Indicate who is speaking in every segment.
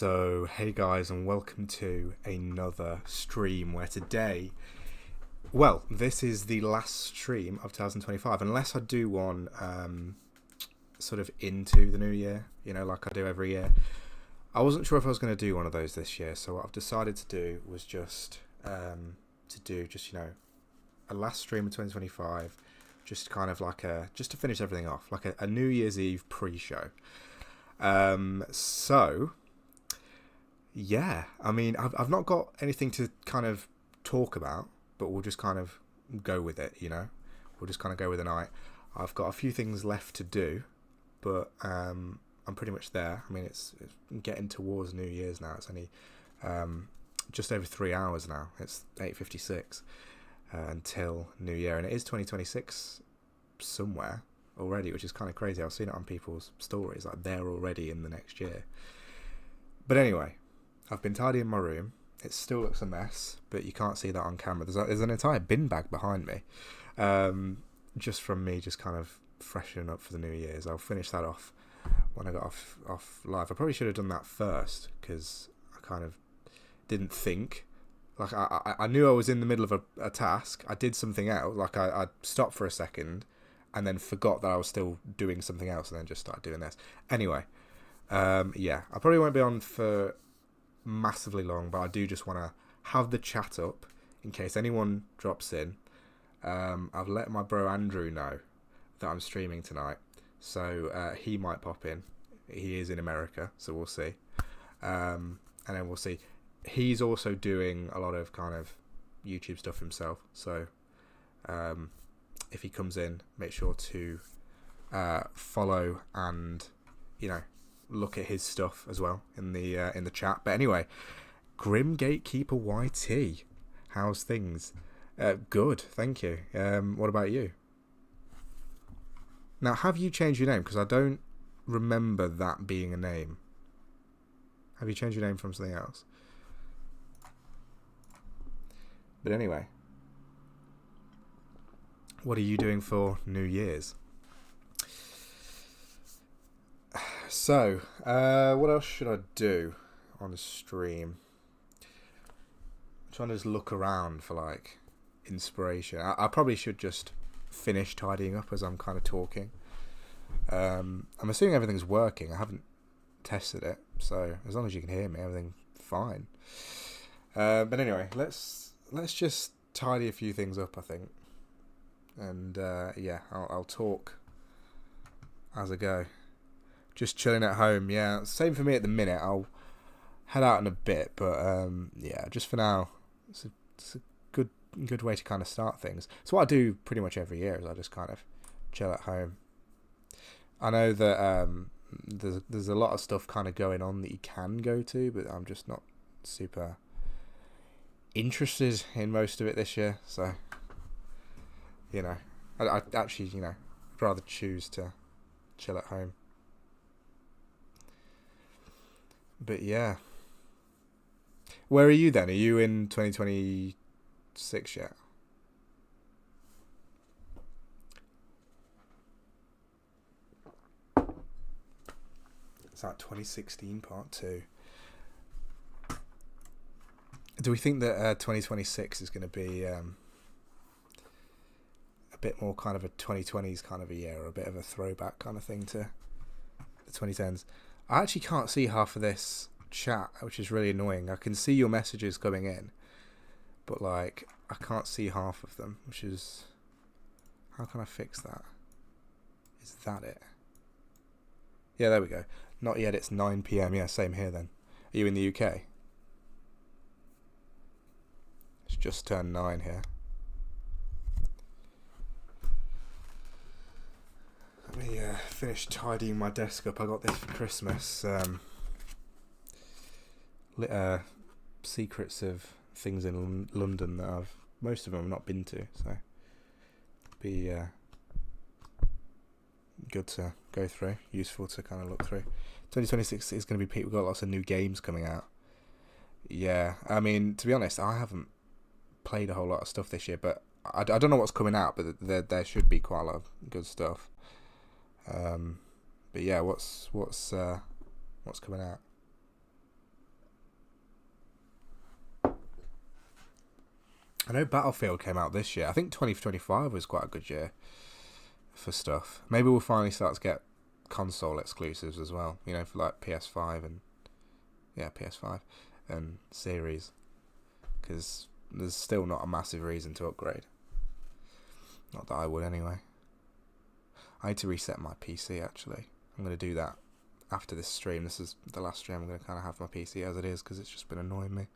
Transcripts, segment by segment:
Speaker 1: So, hey guys, and welcome to another stream where today, well, this is the last stream of 2025, unless I do one sort of into the new year, like I do every year. I wasn't sure if I was going to do one of those this year, so what I've decided to do was just a last stream of 2025, just kind of like just to finish everything off, like a New Year's Eve pre-show. Yeah, I mean, I've not got anything to kind of talk about, but we'll just kind of go with it, We'll just kind of go with the night. I've got a few things left to do, but I'm pretty much there. I mean, it's getting towards New Year's now. It's only just over 3 hours now. It's 8:56 until New Year, and it is 2026 somewhere already, which is kind of crazy. I've seen it on people's stories, like they're already in the next year. But anyway, I've been tidying my room. It still looks a mess, but you can't see that on camera. There's an entire bin bag behind me, just from me just kind of freshening up for the New Year's. I'll finish that off when I got off live. I probably should have done that first, because I kind of didn't think. Like, I knew I was in the middle of a task. I did something else. Like, I stopped for a second and then forgot that I was still doing something else and then just started doing this. Anyway, yeah, I probably won't be on for massively long, but I do just want to have the chat up in case anyone drops in. I've let my bro Andrew know that I'm streaming tonight, so he might pop in. He is in America, so we'll see. And then we'll see. He's also doing a lot of kind of YouTube stuff himself, so if he comes in, make sure to follow and look at his stuff as well in the chat. But anyway, Grim Gatekeeper YT, how's things? Good, thank you. What about you? Now, have you changed your name? Because I don't remember that being a name. Have you changed your name from something else? But anyway, what are you doing for New Year's? So, what else should I do on the stream? I'm trying to just look around for like inspiration. I probably should just finish tidying up as I'm kind of talking. I'm assuming everything's working. I haven't tested it, so as long as you can hear me, everything's fine. But anyway, let's just tidy a few things up, I think, and yeah, I'll talk as I go. Just chilling at home, yeah. Same for me at the minute. I'll head out in a bit, but yeah, just for now, it's a good way to kind of start things. It's what I do pretty much every year, is I just kind of chill at home. I know that there's a lot of stuff kind of going on that you can go to, but I'm just not super interested in most of it this year. So, I actually, I'd rather choose to chill at home. But yeah, where are you then? Are you in 2026 yet? It's like 2016 part 2. Do we think that 2026 is going to be a bit more kind of a 2020s kind of a year, or a bit of a throwback kind of thing to the 2010s? I actually can't see half of this chat, which is really annoying. I can see your messages coming in, but like I can't see half of them, which is... How can I fix that? Is that it? Yeah, there we go. Not yet, it's 9 PM. Yeah, same here then. Are you in the UK? It's just turned 9 here. Let me finish tidying my desk up. I got this for Christmas. Secrets of things in London that most of them I've not been to, so be good to go through, useful to kind of look through. 2026 is going to be we've got lots of new games coming out. Yeah, I mean, to be honest, I haven't played a whole lot of stuff this year, but I don't know what's coming out, but there should be quite a lot of good stuff. But yeah, what's coming out? I know Battlefield came out this year. I think 2025 was quite a good year for stuff. Maybe we'll finally start to get console exclusives as well. You know, for like PS5 and PS5 and Series, because there's still not a massive reason to upgrade. Not that I would anyway. I need to reset my PC actually. I'm going to do that after this stream. This is the last stream I'm going to kind of have my PC as it is, because it's just been annoying me.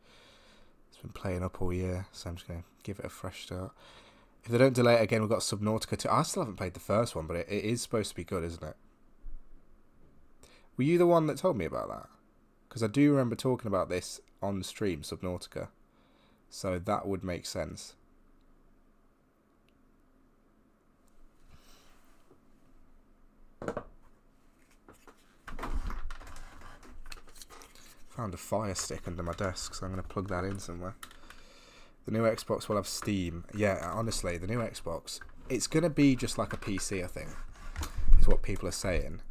Speaker 1: It's been playing up all year, so I'm just going to give it a fresh start. If they don't delay it again, we've got Subnautica 2. I still haven't played the first one, but it is supposed to be good, isn't it? Were you the one that told me about that? Because I do remember talking about this on stream, Subnautica. So that would make sense. Found a Fire Stick under my desk, so I'm going to plug that in somewhere. The new Xbox will have Steam. Yeah, honestly, the new Xbox, it's going to be just like a PC, I think, is what people are saying.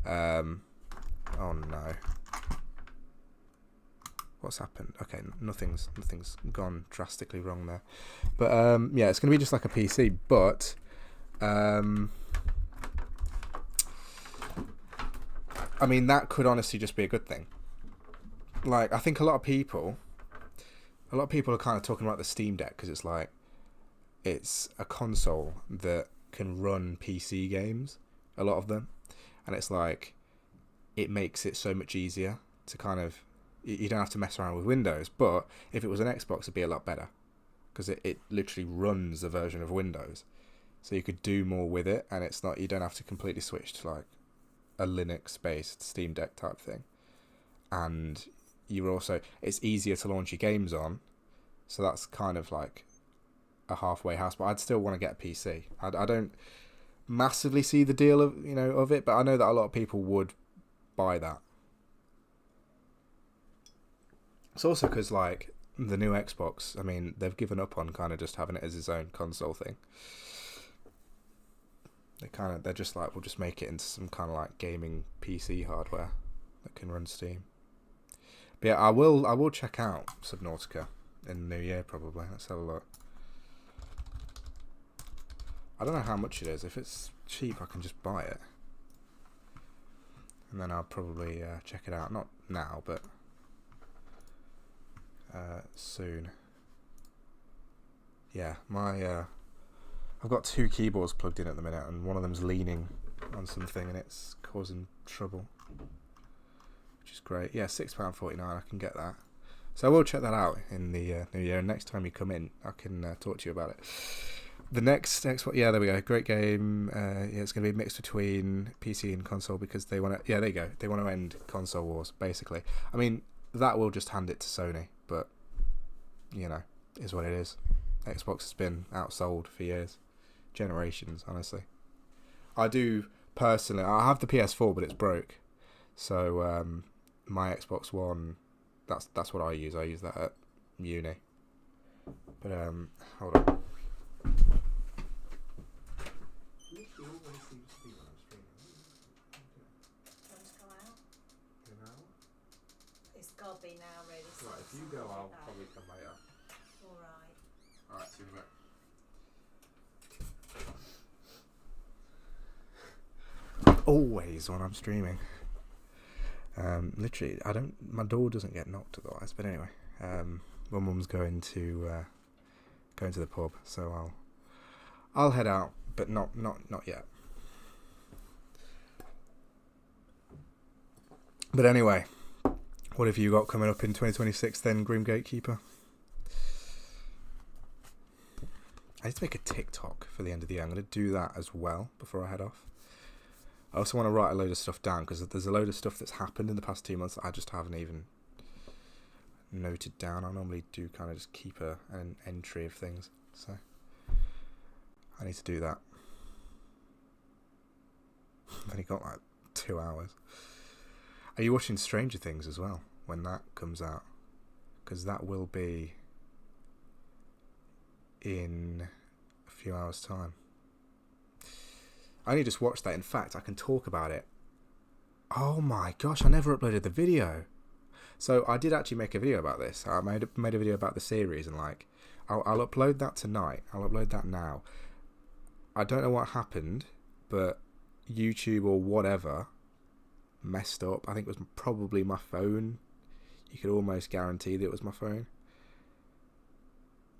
Speaker 1: Oh no. What's happened? Okay, nothing's gone drastically wrong there. But yeah, it's going to be just like a PC, but I mean, that could honestly just be a good thing. Like, I think a lot of people are kind of talking about the Steam Deck, because it's like, it's a console that can run PC games, a lot of them, and it's like, it makes it so much easier to kind of, you don't have to mess around with Windows. But if it was an Xbox, it'd be a lot better, because it literally runs a version of Windows, so you could do more with it, and it's not, you don't have to completely switch to like a Linux based Steam Deck type thing. And you're also, it's easier to launch your games on, so that's kind of like a halfway house. But I'd still want to get a PC. I don't massively see the deal of it, but I know that a lot of people would buy that. It's also because like the new Xbox, I mean, they've given up on kind of just having it as its own console thing. They're just like, we'll just make it into some kind of like gaming PC hardware that can run Steam. But yeah, I will check out Subnautica in the new year probably. Let's have a look. I don't know how much it is. If it's cheap, I can just buy it, and then I'll probably check it out. Not now, but soon. Yeah, I've got two keyboards plugged in at the minute, and one of them's leaning on something, and it's causing trouble. Which is great. Yeah, £6.49. I can get that. So I will check that out in the new year. And next time you come in, I can talk to you about it. The next Xbox, yeah, there we go. Great game. Yeah, it's going to be mixed between PC and console, because they want to. Yeah, there you go. They want to end console wars, basically. I mean, that will just hand it to Sony, but you know, is what it is. Xbox has been outsold for years, generations. Honestly, I do personally. I have the PS4, but it's broke. So my Xbox One, that's what I use. I use that at uni. But hold on.
Speaker 2: It's got to be now, really.
Speaker 1: Right, if you go, I'll probably come later. Alright, see you in a bit. Always when I'm streaming. Literally, my door doesn't get knocked otherwise. But anyway, my mum's going to the pub, so I'll head out, but not yet. But anyway, what have you got coming up in 2026 then, Grim Gatekeeper? I need to make a TikTok for the end of the year. I'm going to do that as well before I head off. I also want to write a load of stuff down, because there's a load of stuff that's happened in the past 2 months that I just haven't even noted down. I normally do kind of just keep an entry of things, so I need to do that. I've only got like 2 hours. Are you watching Stranger Things as well when that comes out? Because that will be in a few hours' time. I only just watched that. In fact, I can talk about it. Oh my gosh, I never uploaded the video. So I did actually make a video about this. I made a video about the series, and like, I'll upload that tonight. I'll upload that now. I don't know what happened, but YouTube or whatever messed up. I think it was probably my phone. You could almost guarantee that it was my phone.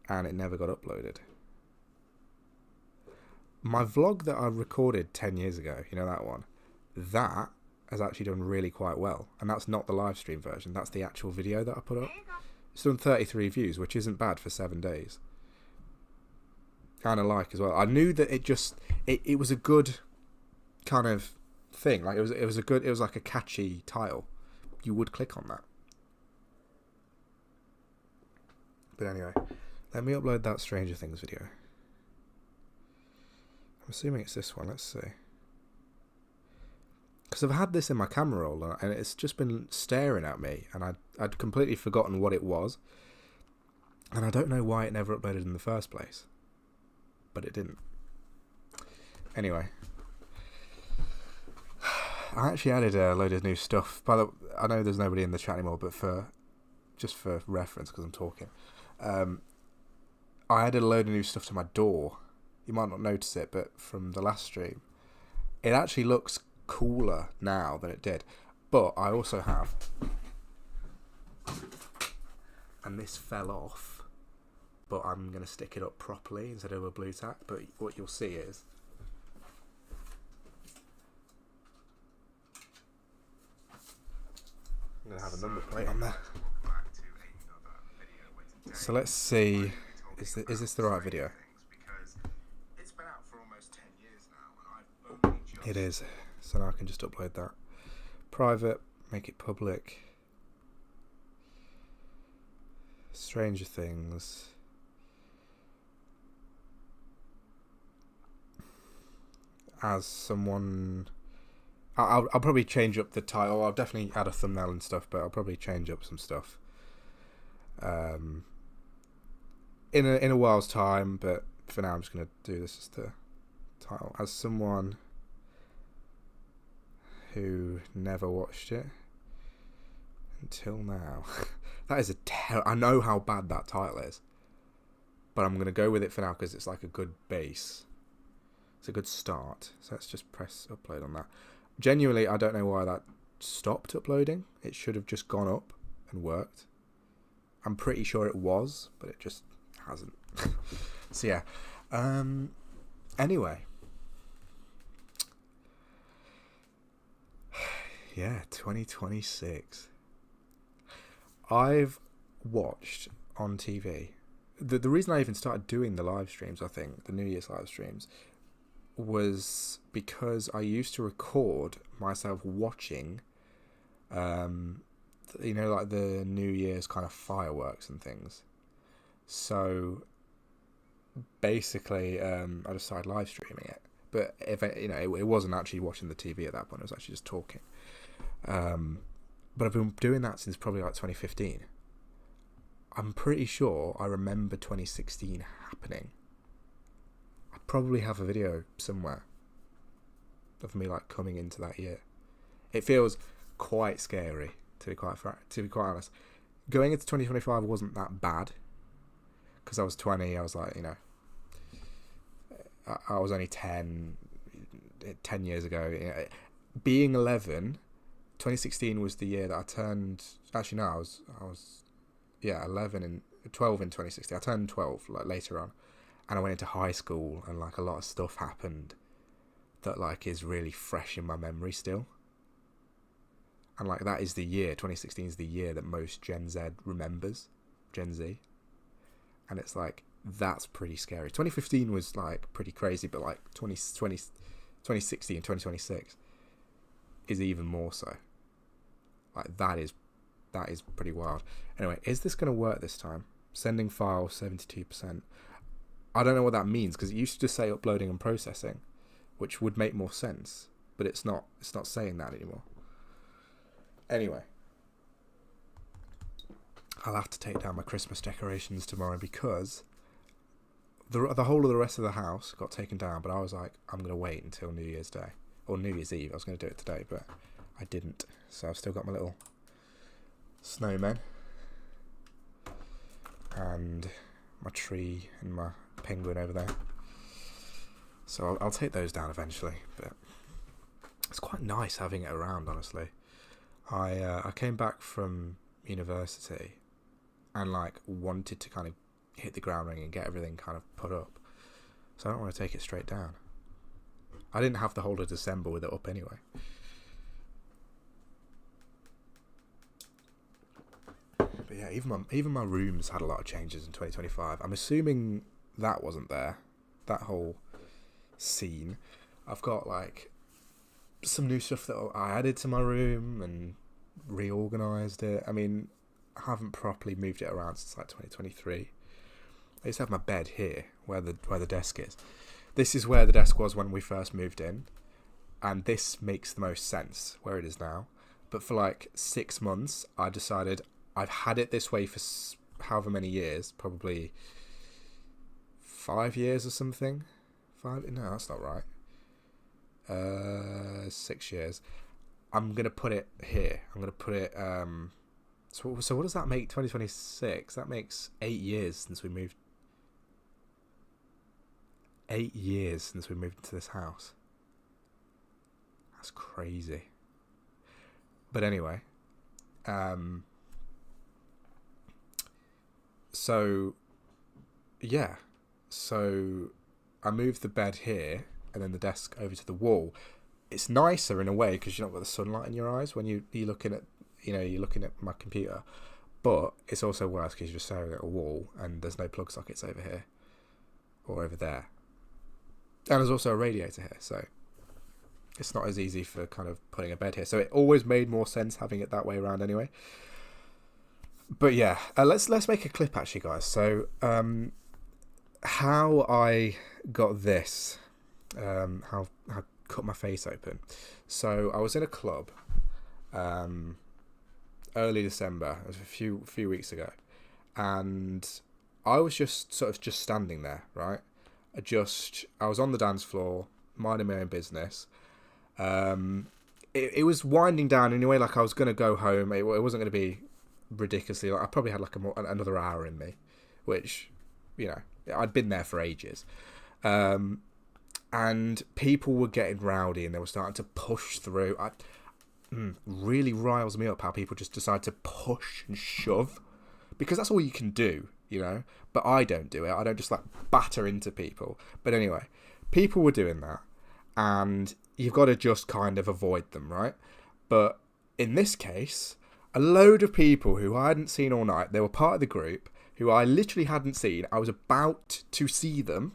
Speaker 1: And it never got uploaded. My vlog that I recorded 10 years ago, you know that one? That has actually done really quite well. And that's not the live stream version. That's the actual video that I put up. It's done 33 views, which isn't bad for 7 days. Kind of like as well. I knew that it was a good kind of thing. Like it was like a catchy title. You would click on that. But anyway, let me upload that Stranger Things video. I'm assuming it's this one. Let's see. Because I've had this in my camera roll and it's just been staring at me, and I'd completely forgotten what it was, and I don't know why it never uploaded in the first place, but it didn't. Anyway, I actually added a load of new stuff. I know there's nobody in the chat anymore, but just for reference, because I'm talking, I added a load of new stuff to my door. You might not notice it, but from the last stream, it actually looks cooler now than it did. But I also have, and this fell off, but I'm going to stick it up properly instead of a blue tack. But what you'll see is I'm going to have a number plate on there. So let's see, is this the right video? It is. So now I can just upload that. Private, make it public. Stranger Things. As someone, I'll probably change up the title. I'll definitely add a thumbnail and stuff, but I'll probably change up some stuff. In a while's time, but for now I'm just gonna do this as the title. As someone who never watched it until now. That is I know how bad that title is, but I'm going to go with it for now because it's like a good base. It's a good start. So let's just press upload on that. Genuinely, I don't know why that stopped uploading. It should have just gone up and worked. I'm pretty sure it was, but it just hasn't. So yeah. Anyway. Yeah, 2026. I've watched on TV. The reason I even started doing the live streams, I think, the New Year's live streams, was because I used to record myself watching, like the New Year's kind of fireworks and things. So basically, I just started live streaming it. But it wasn't actually watching the TV at that point. It was actually just talking. But I've been doing that since probably like 2015. I'm pretty sure I remember 2016 happening. I probably have a video somewhere of me like coming into that year. It feels quite scary, to be quite honest. Going into 2025 wasn't that bad because I was 20. I was like, I was only 10 years ago. Being 11. 2016 was the year that I turned. Actually, no, I was 11 and 12 in 2016. I turned 12 like later on, and I went into high school, and like a lot of stuff happened that like is really fresh in my memory still. And like that is the year. 2016 is the year that most Gen Z remembers, Gen Z, and it's like that's pretty scary. 2015 was like pretty crazy, but like 2016 and 2026 is even more so. Like that is pretty wild. Anyway, is this going to work this time? Sending file 72%. I don't know what that means because it used to just say uploading and processing, which would make more sense, but it's not saying that anymore. Anyway, I'll have to take down my Christmas decorations tomorrow because the whole of the rest of the house got taken down, but I was like, I'm going to wait until New Year's Day. Or New Year's Eve. I was going to do it today, but I didn't. So I've still got my little snowmen. And my tree and my penguin over there. So I'll take those down eventually. But it's quite nice having it around, honestly. I came back from university and like wanted to kind of hit the ground running and get everything kind of put up. So I don't want to take it straight down. I didn't have the whole of December with it up anyway. But yeah, even my rooms had a lot of changes in 2025. I'm assuming that wasn't there. That whole scene. I've got like some new stuff that I added to my room and reorganised it. I mean, I haven't properly moved it around since like 2023. I used to have my bed here, where the desk is. This is where the desk was when we first moved in, and this makes the most sense where it is now. But for like 6 months, I decided I've had it this way for however many years, probably 5 years or something. No, that's not right. 6 years. I'm gonna put it here. I'm gonna put it. So what does that make? 2026. That makes 8 years since we moved. 8 years since we moved into this house. That's crazy. But anyway, so yeah, so I moved the bed here and then the desk over to the wall. It's nicer in a way because you're not got the sunlight in your eyes when you're looking at you're looking at my computer, but it's also worse because you're just staring at a wall and there's no plug sockets over here or over there, and there's also a radiator here, so it's not as easy for kind of putting a bed here. So it always made more sense having it that way around anyway. But yeah, let's make a clip actually, guys. So how I got this, how I cut my face open. So I was in a club early December. It was a few weeks ago, and I was just standing there, right? I was on the dance floor, minding my own business. It was winding down in a way, like I was going to go home. It wasn't going to be ridiculously, like I probably had like another hour in me, which, I'd been there for ages. And people were getting rowdy and they were starting to push through. Really riles me up how people just decide to push and shove, because that's all you can do, but I don't do it. I don't just like batter into people. But anyway, people were doing that, and you've got to just kind of avoid them, right? But in this case, a load of people who I hadn't seen all night, they were part of the group, who I literally hadn't seen. I was about to see them.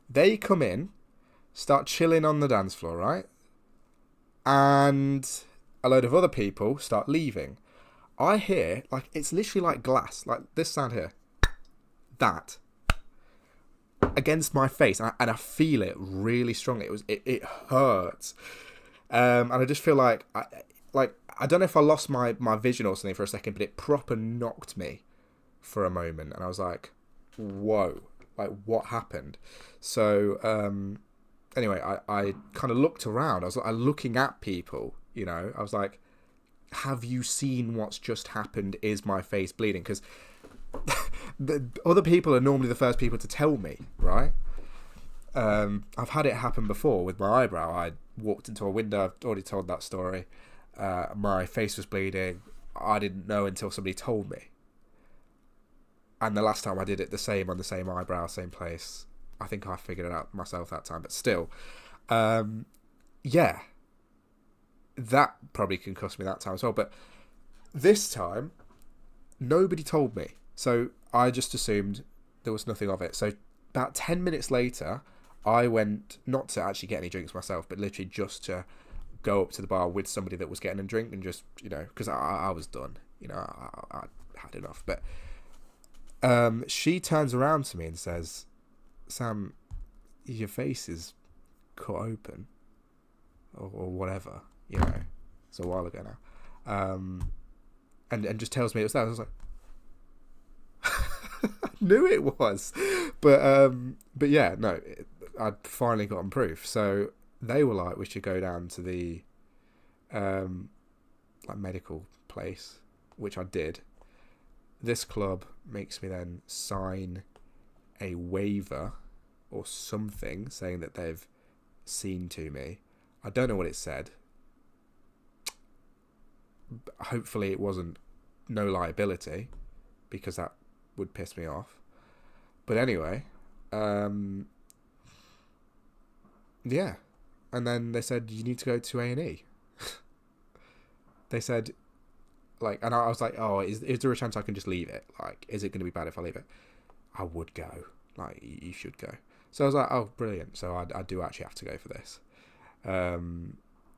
Speaker 1: They come in, start chilling on the dance floor, right? And a load of other people start leaving. I hear, like, it's literally like glass, like this sound here. That. Against my face, and I feel it really strongly. It hurts, and I just feel like I don't know if I lost my vision or something for a second, but it proper knocked me for a moment, and I was like, "Whoa!" Like, what happened? So anyway, I kind of looked around. I was looking at people. I was like, "Have you seen what's just happened? Is my face bleeding?" Because the other people are normally the first people to tell me, right? I've had it happen before with my eyebrow. I walked into a window. I've already told that story. My face was bleeding. I didn't know until somebody told me. And the last time I did it the same on the same eyebrow, same place. I think I figured it out myself that time. But still, yeah, that probably concussed me that time as well. But this time, nobody told me. So I just assumed there was nothing of it. So about 10 minutes later, I went, not to actually get any drinks myself, but literally just to go up to the bar with somebody that was getting a drink and just, because I was done. I had enough. But she turns around to me and says, "Sam, your face is cut open." Or whatever, It's a while ago now. And just tells me it was that. I was like, I knew it was. But yeah, no, I'd finally gotten proof. So they were like, we should go down to the like medical place, which I did. This club makes me then sign a waiver or something saying that they've seen to me. I don't know what it said. Hopefully it wasn't no liability, because that would piss me off. But anyway, yeah. And then they said, you need to go to A&E. They said, like, and I was like, oh, is there a chance I can just leave it? Like, is it going to be bad if I leave it? I would go. Like, you should go. So I was like, oh, brilliant. So I do actually have to go for this.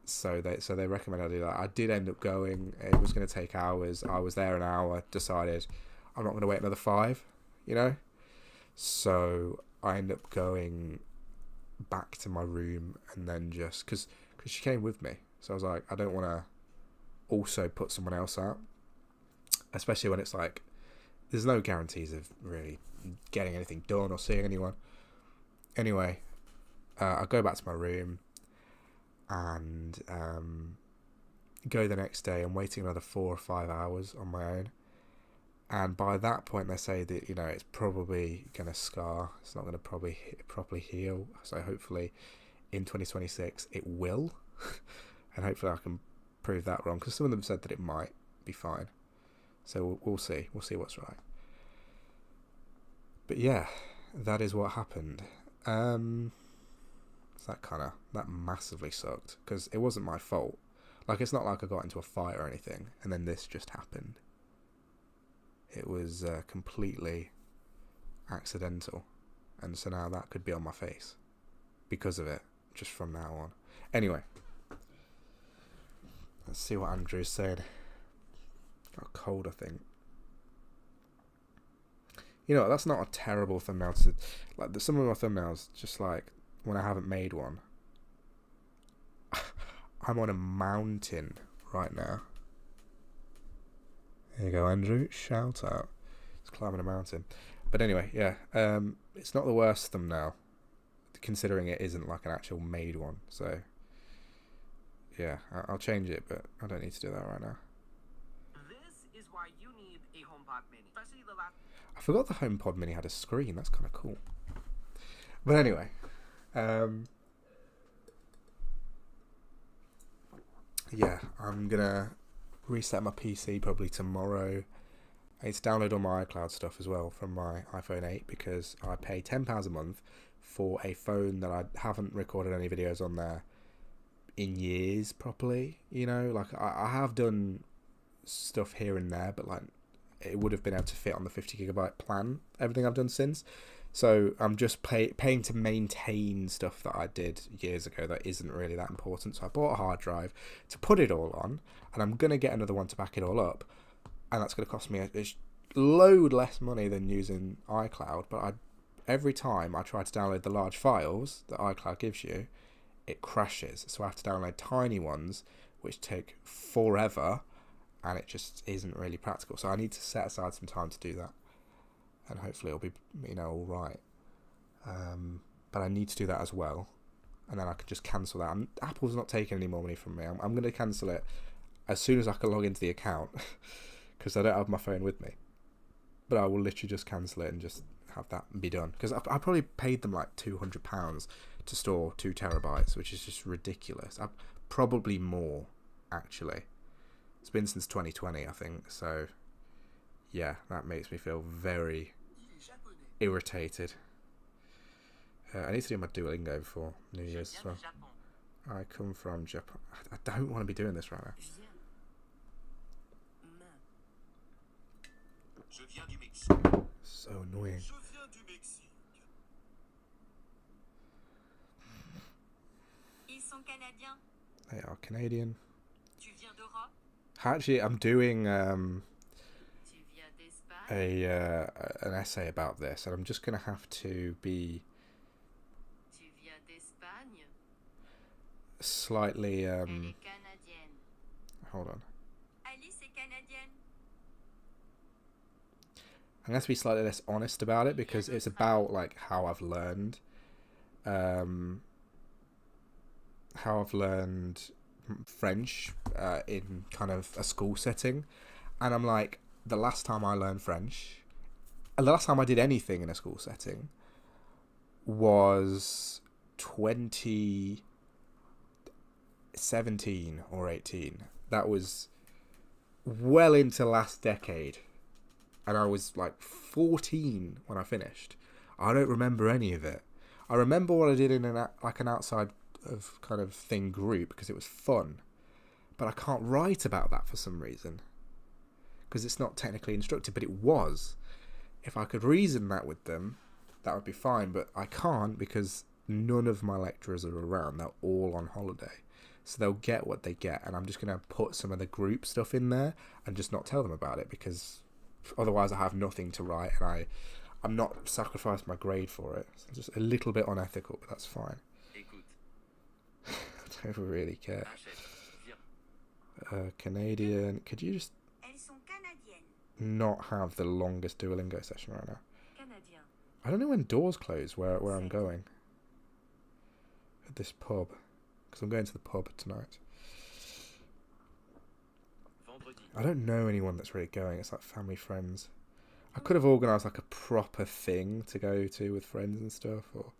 Speaker 1: So they recommended I do that. I did end up going. It was going to take hours. I was there an hour. Decided I'm not going to wait another 5. You know. So I ended up going back to my room, and then just because she came with me. So I was like, I don't want to also put someone else out, especially when it's like there's no guarantees of really getting anything done or seeing anyone. Anyway, I go back to my room and go the next day. I'm waiting another 4 or 5 hours on my own, and by that point they say that, you know, it's probably going to scar. It's not going to probably properly heal. So hopefully in 2026 it will. And hopefully I can prove that wrong, because some of them said that it might be fine. So we'll see what's right. But yeah, that is what happened. So that massively sucked, because it wasn't my fault. Like, it's not like I got into a fight or anything and then this just happened. It was completely accidental, and so now that could be on my face because of it, just from now on. Anyway, let's see what Andrew said. Got cold, I think. You know, that's not a terrible thumbnail to... Like, some of my thumbnails, just like, when I haven't made one, I'm on a mountain right now. There you go, Andrew. Shout out. It's climbing a mountain. But anyway, yeah. It's not the worst thumbnail, considering it isn't like an actual made one. So, yeah, I'll change it, but I don't need to do that right now.
Speaker 3: This is why you need a HomePod Mini. Especially the last...
Speaker 1: I forgot the HomePod Mini had a screen. That's kind of cool. But anyway, yeah, I'm gonna reset my PC probably tomorrow. I need to download all my iCloud stuff as well from my iPhone 8, because I pay £10 a month for a phone that I haven't recorded any videos on there in years properly. You know, like I have done stuff here and there, but like it would have been able to fit on the 50GB plan, everything I've done since. So I'm just paying to maintain stuff that I did years ago that isn't really that important. So I bought a hard drive to put it all on, and I'm going to get another one to back it all up. And that's going to cost me a load less money than using iCloud. But every time I try to download the large files that iCloud gives you, it crashes. So I have to download tiny ones, which take forever, and it just isn't really practical. So I need to set aside some time to do that. And hopefully it'll be, you know, all right. But I need to do that as well, and then I can just cancel that. Apple's not taking any more money from me. I'm going to cancel it as soon as I can log into the account, because I don't have my phone with me. But I will literally just cancel it and just have that be done. Because I probably paid them like £200 to store 2 terabytes, which is just ridiculous. Probably more, actually. It's been since 2020, I think. So yeah, that makes me feel very irritated. I need to do my Duolingo before New Year's as well. I come from Japan. I don't want to be doing this right now. So annoying. They are Canadian. Actually, I'm doing an essay about this, and I'm just going to have to be slightly hold on. I'm going to be slightly less honest about it, because it's about like how I've learned French in kind of a school setting. And I'm like, the last time I learned French, the last time I did anything in a school setting was 2017 or 18. That was well into last decade. And I was like 14 when I finished. I don't remember any of it. I remember what I did in an outside of kind of thing group because it was fun. But I can't write about that for some reason. Because it's not technically instructive, but it was. If I could reason that with them, that would be fine. But I can't because none of my lecturers are around. They're all on holiday. So they'll get what they get. And I'm just going to put some of the group stuff in there and just not tell them about it. Because otherwise I have nothing to write. And I'm not sacrificing my grade for it. So just a little bit unethical, but that's fine. I don't really care. Canadian. Could you just not have the longest Duolingo session right now? I don't know when doors close where I'm going. At this pub. Because I'm going to the pub tonight. I don't know anyone that's really going. It's like family, friends. I could have organised like a proper thing to go to with friends and stuff. Or,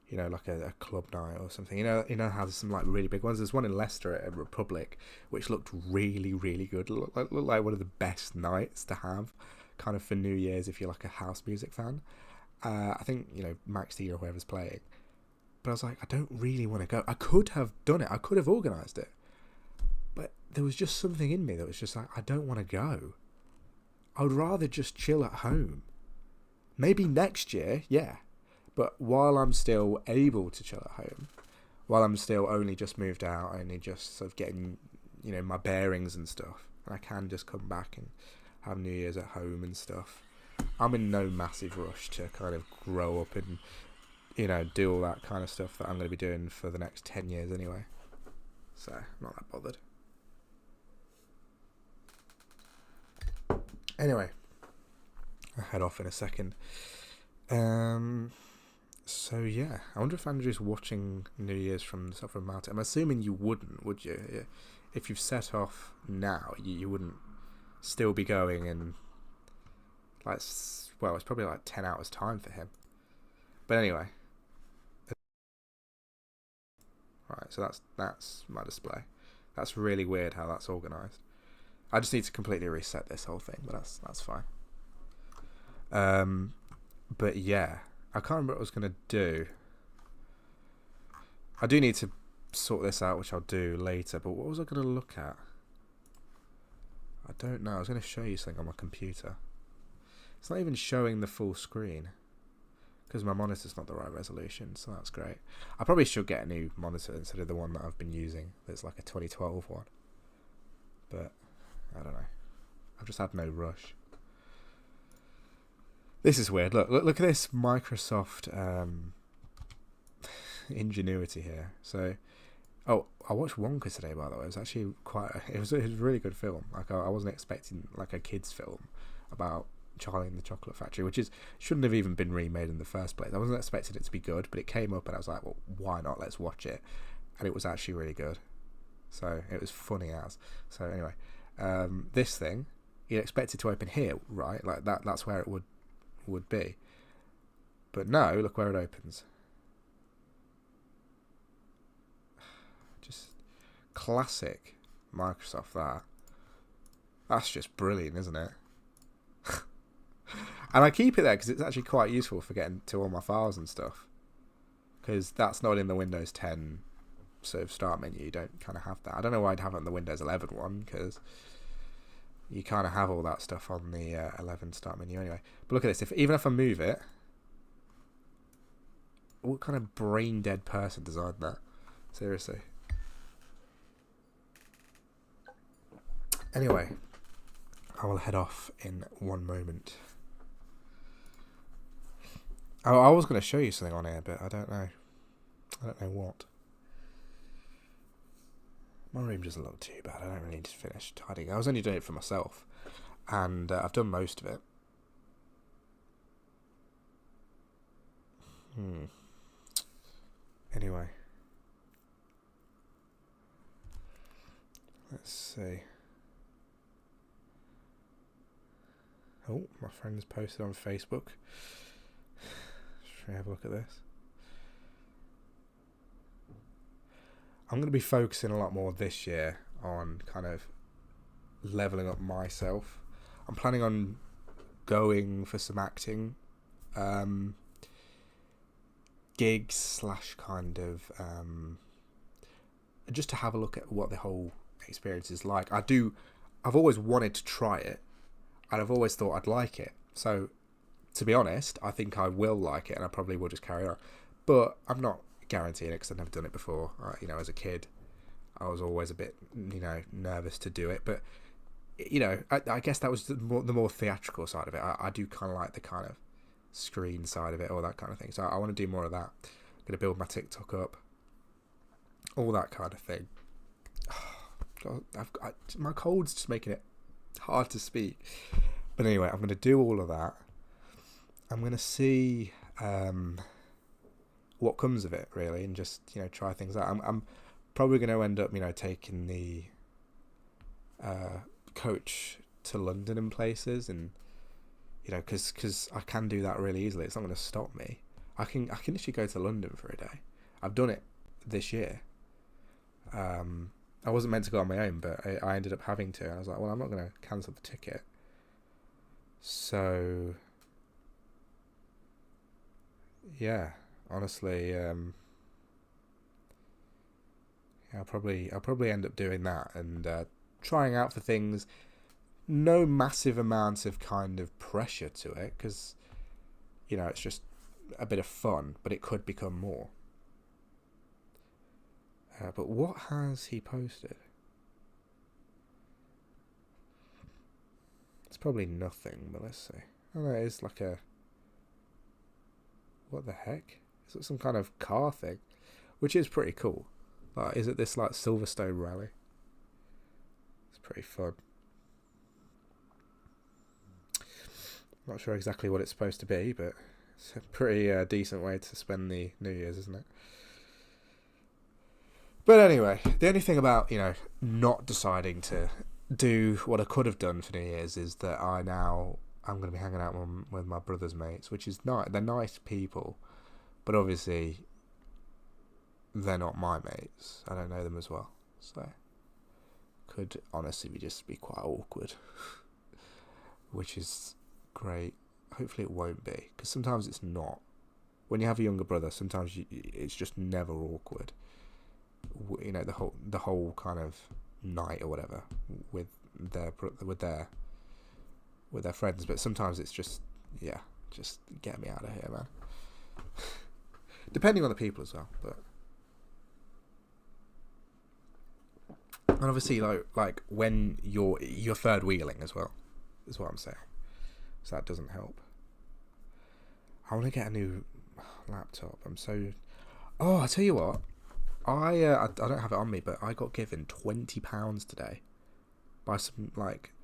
Speaker 1: you know, like a club night or something. You know how there's some like really big ones. There's one in Leicester at Republic, which looked really, really good. Looked like one of the best nights to have, kind of for New Year's if you're like a house music fan. I think, you know, Max D or whoever's playing. But I was like, I don't really want to go. I could have done it. I could have organised it. But there was just something in me that was just like, I don't want to go. I would rather just chill at home. Maybe next year, yeah. But while I'm still able to chill at home, while I'm still only just moved out, only just sort of getting, you know, my bearings and stuff, and I can just come back and have New Year's at home and stuff, I'm in no massive rush to kind of grow up and, you know, do all that kind of stuff that I'm going to be doing for the next 10 years anyway. So, I'm not that bothered. Anyway, I'll head off in a second. So yeah, I wonder if Andrew's watching New Year's from Suffolk Mountain. I'm assuming you wouldn't, would you? If you've set off now, you wouldn't still be going and like, well, it's probably like 10 hours time for him. But anyway, right. So that's my display. That's really weird how that's organised. I just need to completely reset this whole thing, but that's fine. But yeah, I can't remember what I was going to do. I do need to sort this out, which I'll do later, but what was I going to look at? I don't know. I was going to show you something on my computer. It's not even showing the full screen because my monitor's not the right resolution, so that's great. I probably should get a new monitor instead of the one that I've been using that's like a 2012 one. But I don't know. I've just had no rush. This is weird. Look at this Microsoft ingenuity here. So, I watched Wonka today, by the way. It was actually it was a really good film. Like I wasn't expecting like a kids film about Charlie and the Chocolate Factory, which shouldn't have even been remade in the first place. I wasn't expecting it to be good, but it came up and I was like, well, why not? Let's watch it. And it was actually really good. So it was funny as. So anyway, this thing, you'd expect it to open here, right? Like that's where it would be. But no, look where it opens. Just classic Microsoft That's just brilliant, isn't it? And I keep it there because it's actually quite useful for getting to all my files and stuff. Because that's not in the Windows 10 sort of start menu. You don't kind of have that. I don't know why I'd have it on the Windows 11 one, because you kind of have all that stuff on the 11 start menu anyway. But look at this. Even if I move it, what kind of brain dead person designed that? Seriously. Anyway, I will head off in one moment. I was going to show you something on here, but I don't know. I don't know what. My room doesn't look too bad. I don't really need to finish tidying. I was only doing it for myself, and I've done most of it. Anyway, let's see. Oh, my friend's posted on Facebook. Should we have a look at this? I'm going to be focusing a lot more this year on kind of leveling up myself. I'm planning on going for some acting gigs slash kind of just to have a look at what the whole experience is like. I've always wanted to try it, and I've always thought I'd like it. So, to be honest, I think I will like it, and I probably will just carry on. But I'm not guaranteeing it because I've never done it before. As a kid, I was always a bit, nervous to do it. But, I guess that was the more theatrical side of it. I do kind of like the kind of screen side of it, all that kind of thing. So I want to do more of that. I'm going to build my TikTok up, all that kind of thing. God, my cold's just making it hard to speak. But anyway, I'm going to do all of that. I'm going to see what comes of it, really, and just, try things out. I'm probably going to end up, taking the coach to London and places, and, because I can do that really easily. It's not going to stop me. I can actually go to London for a day. I've done it this year. I wasn't meant to go on my own, but I ended up having to. And I was like, well, I'm not going to cancel the ticket. So, yeah, honestly, I'll probably end up doing that and trying out for things. No massive amounts of kind of pressure to it, because, it's just a bit of fun, but it could become more. But what has he posted? It's probably nothing, but let's see. Oh, no, it's like a... What the heck? Is it some kind of car thing? Which is pretty cool. Like, is it this, like, Silverstone rally? It's pretty fun. Not sure exactly what it's supposed to be, but it's a pretty decent way to spend the New Year's, isn't it? But anyway, the only thing about, not deciding to do what I could have done for New Year's is that I'm going to be hanging out with my brother's mates, which is nice. They're nice people, but obviously they're not my mates. I don't know them as well, so could honestly just be quite awkward, which is great. Hopefully it won't be, because sometimes it's not. When you have a younger brother, sometimes it's just never awkward. The whole kind of night or whatever with their friends, but sometimes it's just get me out of here, man. Depending on the people as well, but and obviously like when you're third wheeling as well is what I'm saying, so that doesn't help. I want to get a new laptop. I tell you what, I don't have it on me, but I got given £20 today by some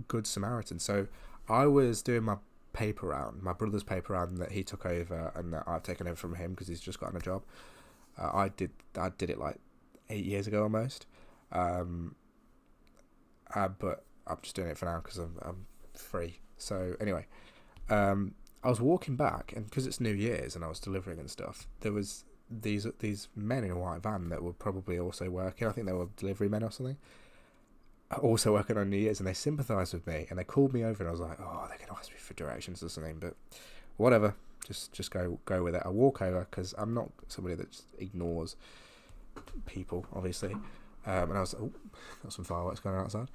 Speaker 1: good Samaritan. So I was doing my paper round, my brother's paper round that he took over and that I've taken over from him because he's just gotten a job. I did it 8 years ago almost, but I'm just doing it for now because I'm free. So anyway, I was walking back, and because it's New Year's and I was delivering and stuff, there was these men in a white van that were probably also working. I think they were delivery men or something, also working on New Year's, and they sympathised with me and they called me over, and I was like, oh, they're gonna ask me for directions or something, but whatever, just go with it. I walk over because I'm not somebody that just ignores people, obviously, and I was got some fireworks going on outside,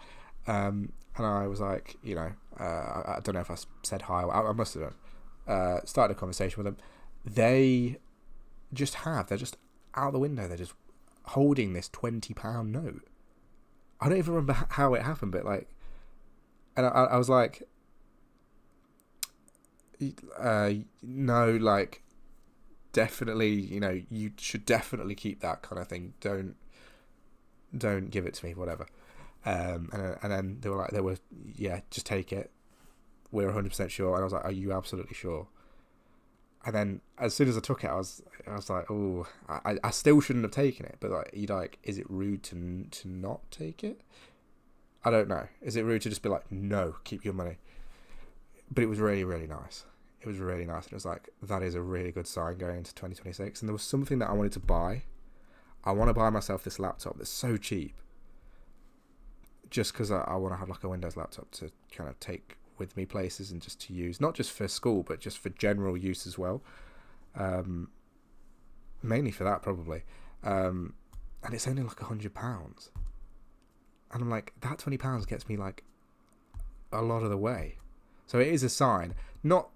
Speaker 1: and I was like, I don't know if I said hi, I must have done, started a conversation with them. They're just out the window, they're just holding this £20 note. I don't even remember how it happened, but and I was like, no, definitely, you should definitely keep that kind of thing. Don't give it to me, whatever. And then they were just take it. We're 100% sure. And I was like, are you absolutely sure? And then as soon as I took it, I was like, oh, I still shouldn't have taken it. But is it rude to not take it? I don't know. Is it rude to just be like, no, keep your money? but it was really, really nice. It was really nice. It was like, that is a really good sign going into 2026. And there was something that I wanted to buy. I want to buy myself this laptop that's so cheap. Just because I want to have like a Windows laptop to kind of take with me places and just to use, not just for school, but just for general use as well. Mainly for that, probably. And it's only like £100. And I'm like, that £20 gets me like a lot of the way. So it is a sign, not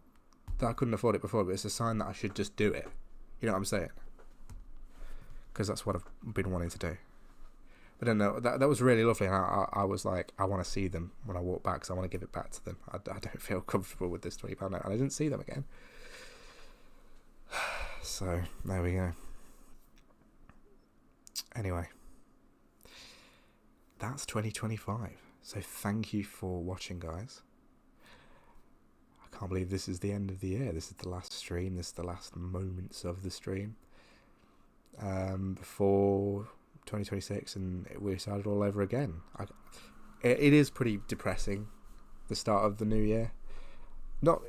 Speaker 1: that I couldn't afford it before, but it's a sign that I should just do it. You know what I'm saying? Because that's what I've been wanting to do. But then that was really lovely, and I was like, I want to see them when I walk back, because I want to give it back to them. I don't feel comfortable with this £20 note, and I didn't see them again. So there we go. Anyway, that's 2025. So thank you for watching, guys. I can't believe this is the end of the year. This is the last stream. This is the last moments of the stream before 2026, and we started all over again. It is pretty depressing, the start of the new year. Not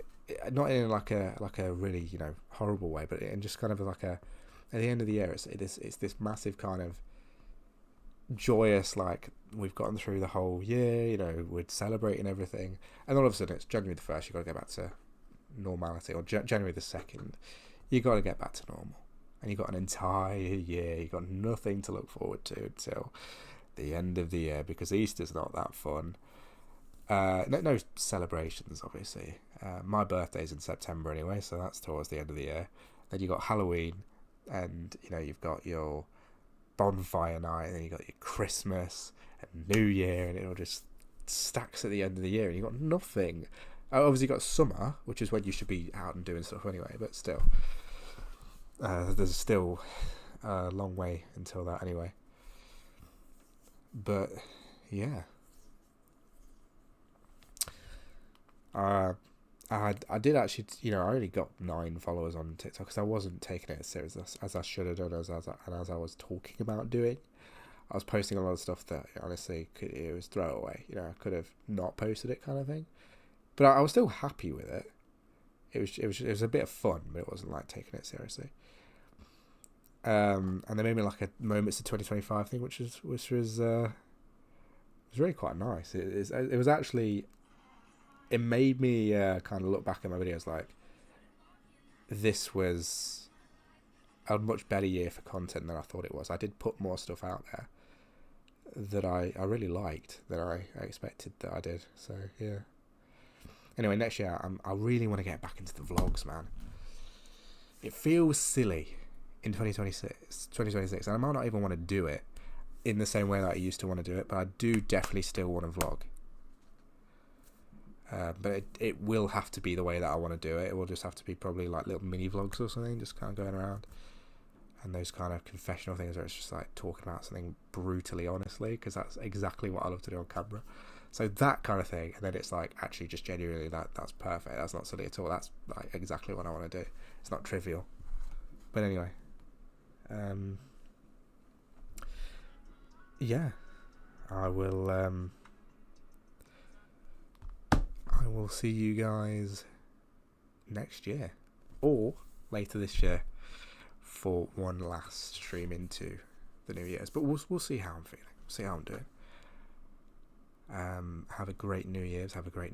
Speaker 1: in like a really, you know, horrible way, but in just kind of like at the end of the year, it's this massive kind of joyous, like, we've gotten through the whole year, you know, we're celebrating everything, and all of a sudden it's January the 1st, you've got to get back to normality, or January the 2nd, you got to get back to normal, and you've got an entire year, you've got nothing to look forward to until the end of the year, because Easter's not that fun. No celebrations, obviously. My birthday's in September anyway, so that's towards the end of the year. Then you got Halloween, and you know, you've got your bonfire night, and then you got your Christmas and New Year, and it all just stacks at the end of the year, and you got nothing. Obviously, you got summer, which is when you should be out and doing stuff anyway. But still, there's still a long way until that anyway. But yeah. I did actually, you know, I only got 9 followers on TikTok because I wasn't taking it as serious as I should have done, as I was talking about doing. I was posting a lot of stuff that honestly it was throwaway. You know, I could have not posted it, kind of thing. But I was still happy with it. It was a bit of fun, but it wasn't like taking it seriously. And they made me like a Moments of 2025 thing, which was really quite nice. It was actually. It made me kind of look back at my videos like, this was a much better year for content than I thought it was. I did put more stuff out there that I really liked than I expected that I did. So, yeah. Anyway, next year, I really want to get back into the vlogs, man. It feels silly in 2026, and I might not even want to do it in the same way that I used to want to do it, but I do definitely still want to vlog. But it will have to be the way that I want to do it. It will just have to be probably like little mini vlogs or something, just kind of going around, and those kind of confessional things where it's just like talking about something brutally honestly, because that's exactly what I love to do on camera. So that kind of thing, and then it's like actually just genuinely that's perfect. That's not silly at all. That's like exactly what I want to do. It's not trivial. But anyway, yeah, I will see you guys next year or later this year for one last stream into the New Year's. But we'll see how I'm feeling. See how I'm doing. Have a great New Year's. Have a great